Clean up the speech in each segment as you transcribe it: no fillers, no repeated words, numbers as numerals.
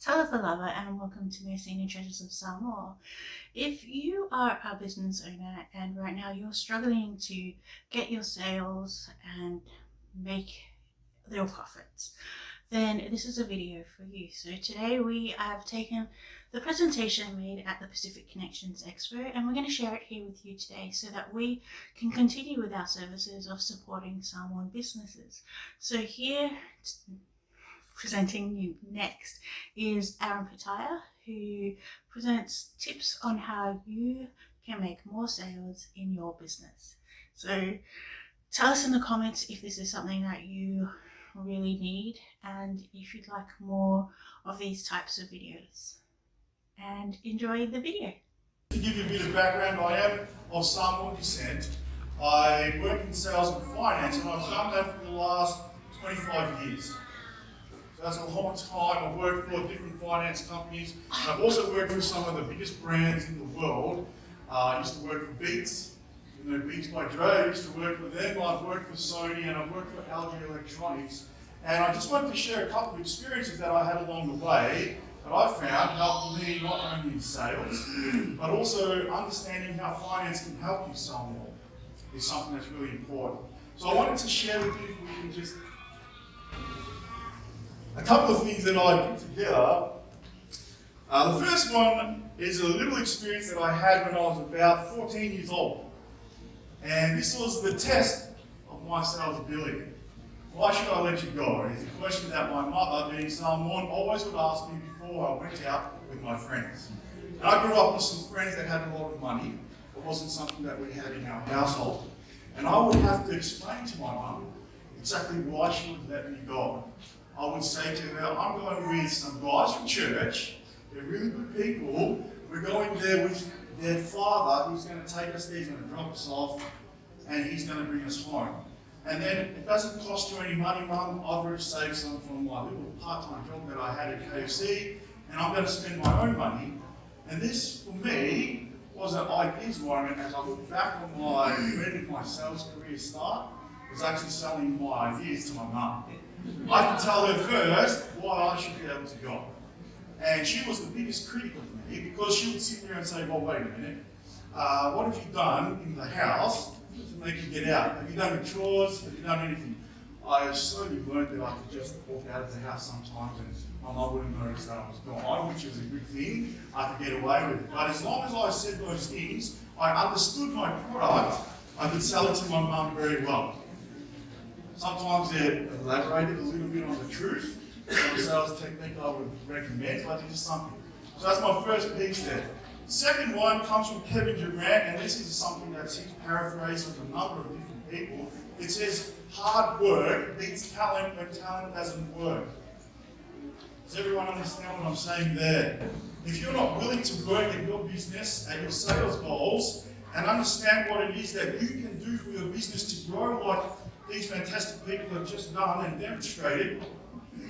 Talapalava and welcome to Measina Treasures of Samoa. If you are a business owner and right now you're struggling to get your sales and make your profits, then this is a video for you. So today we have taken the presentation made at the Pacific Connections Expo and we're going to share it here with you today so that we can continue with our services of supporting Samoan businesses. So here, presenting you next is Aaron Petaia, who presents tips on how you can make more sales in your business. So tell us in the comments if this is something that you really need and if you'd like more of these types of videos. And enjoy the video. To give you a bit of background, I am of Samoan descent. I work in sales and finance and I've done that for the last 25 years. So that's a long time. I've worked for different finance companies. And I've also worked for some of the biggest brands in the world. I used to work for Beats, Beats by Dre. I used to work for them. I've worked for Sony and I've worked for LG Electronics. And I just wanted to share a couple of experiences that I had along the way that I found helped me not only in sales, but also understanding how finance can help you sell more is something that's really important. So I wanted to share with you if we can just a couple of things that I put together. The first one is a little experience that I had when I was about 14 years old. And this was the test of my sales ability. Why should I let you go? It's a question that my mother, being Samoan, always would ask me before I went out with my friends. And I grew up with some friends that had a lot of money. It wasn't something that we had in our household. And I would have to explain to my mum exactly why she would let me go. I would say to her, I'm going with some guys from church, they're really good people, we're going there with their father who's going to take us there, he's going to drop us off, and he's going to bring us home. And then it doesn't cost you any money, Mum, I've already saved some from my little part-time job that I had at KFC, and I'm going to spend my own money. And this, for me, was an ideas moment as I look back on where did my sales career start, was actually selling my ideas to my mum. I could tell her first why I should be able to go. And she was the biggest critic of me because she would sit there and say, well, wait a minute, what have you done in the house to make you get out? Have you done the chores? Have you done anything? I slowly learned that I could just walk out of the house sometimes and my mum wouldn't notice that I was gone, which was a good thing. I could get away with it. But as long as I said those things, I understood my product, I could sell it to my mum very well. Sometimes they elaborated a little bit on the truth. Some sales technique I would recommend, but it's just something. So that's my first piece there. The second one comes from Kevin Durant, and this is something that's paraphrased with a number of different people. It says, hard work beats talent when talent doesn't work. Does everyone understand what I'm saying there? If you're not willing to work at your business, at your sales goals, and understand what it is that you can do for your business to grow like these fantastic people have just done and demonstrated,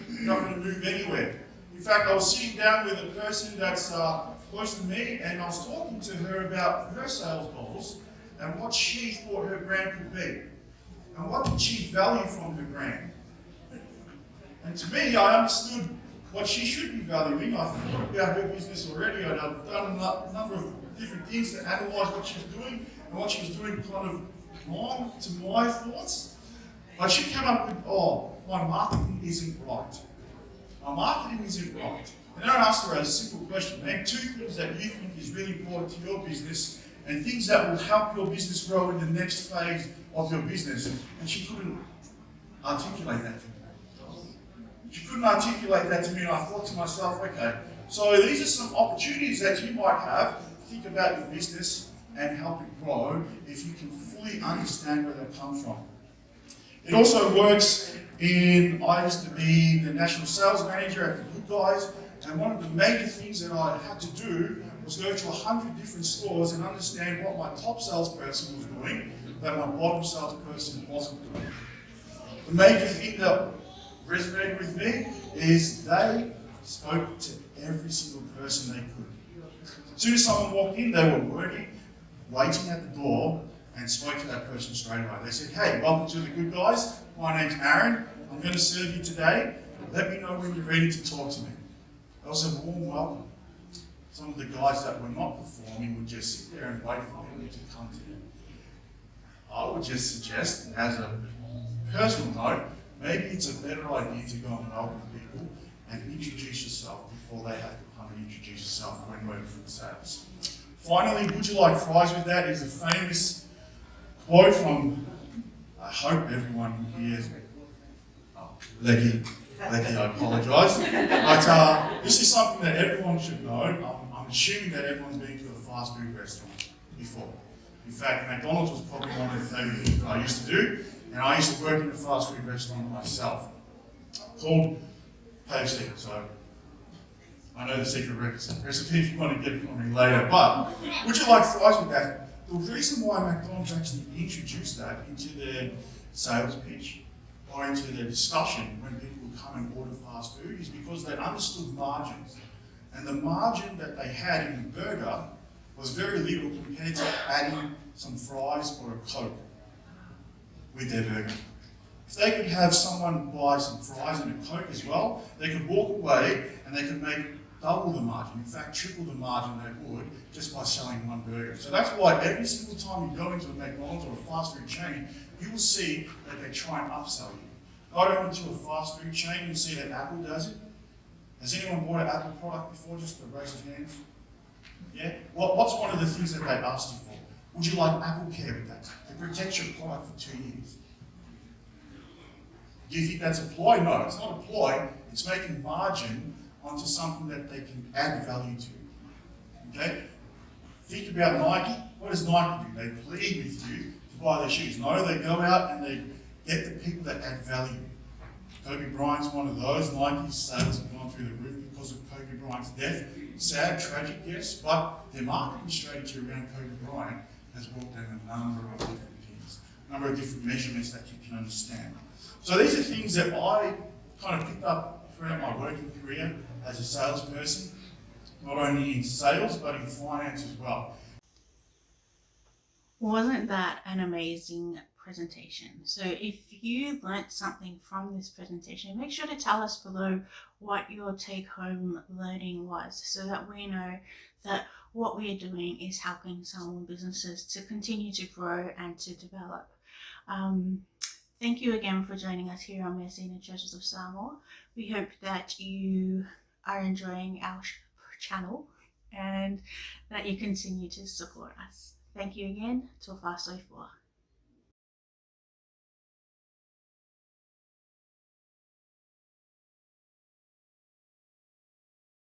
you're not going to move anywhere. In fact, I was sitting down with a person that's close to me and I was talking to her about her sales goals and what she thought her brand could be. And what did she value from her brand? And to me, I understood what she should be valuing. I thought about her business already. I'd done a number of different things to analyse what she was doing and what she was doing kind of wrong to my thoughts. But she came up with, my marketing isn't right. My marketing isn't right. And then I asked her a simple question, name two things that you think is really important to your business and things that will help your business grow in the next phase of your business. And she couldn't articulate that to me. She couldn't articulate that to me and I thought to myself, okay, so these are some opportunities that you might have to think about your business and help it grow if you can fully understand where that comes from. It also works I used to be the national sales manager at the Good Guys, and one of the major things that I had to do was go to 100 different stores and understand what my top salesperson was doing that my bottom salesperson wasn't doing. The major thing that resonated with me is they spoke to every single person they could. As soon as someone walked in, they were working, waiting at the door, and spoke to that person straight away. They said, hey, welcome to the Good Guys. My name's Aaron. I'm going to serve you today. Let me know when you're ready to talk to me. It was a warm welcome. Some of the guys that were not performing would just sit there and wait for people to come to them. I would just suggest, as a personal note, maybe it's a better idea to go and welcome people and introduce yourself before they have to come and introduce yourself when working with sales. Finally, would you like fries with that is a famous quote from, I hope everyone here is, Leggy, I apologise. But this is something that everyone should know. I'm assuming that everyone's been to a fast food restaurant before. In fact, McDonald's was probably one of the favourite things that I used to do, and I used to work in a fast food restaurant myself called Pacific. So I know the secret recipe if you want to get it from me later. But would you like fries with that? The reason why McDonald's actually introduced that into their sales pitch or into their discussion when people would come and order fast food is because they understood margins. And the margin that they had in the burger was very little compared to adding some fries or a Coke with their burger. If they could have someone buy some fries and a Coke as well, they could walk away and they could make double the margin, in fact triple the margin they would just by selling one burger. So that's why every single time you go into a McDonald's or a fast food chain, you will see that they try and upsell you. Not only to a fast food chain, you'll see that Apple does it. Has anyone bought an Apple product before? Just to raise your hands. Yeah? What's one of the things that they asked you for? Would you like Apple Care with that? It protects your product for 2 years. Do you think that's a ploy? No, it's not a ploy. It's making margin onto something that they can add value to. Okay? Think about Nike. What does Nike do? They plead with you to buy their shoes. No, they go out and they get the people that add value. Kobe Bryant's one of those. Nike's sales have gone through the roof because of Kobe Bryant's death. Sad, tragic, yes, but their marketing strategy around Kobe Bryant has brought them a number of different things, a number of different measurements that you can understand. So these are things that I kind of picked up throughout my working career as a salesperson, not only in sales, but in finance as well. Wasn't that an amazing presentation? So if you learnt something from this presentation, make sure to tell us below what your take-home learning was so that we know that what we are doing is helping Samoan businesses to continue to grow and to develop. Thank you again for joining us here on Measina Churches of Samoa. We hope that you are enjoying our channel and that you continue to support us. Thank you again. Tō whāsoi fua.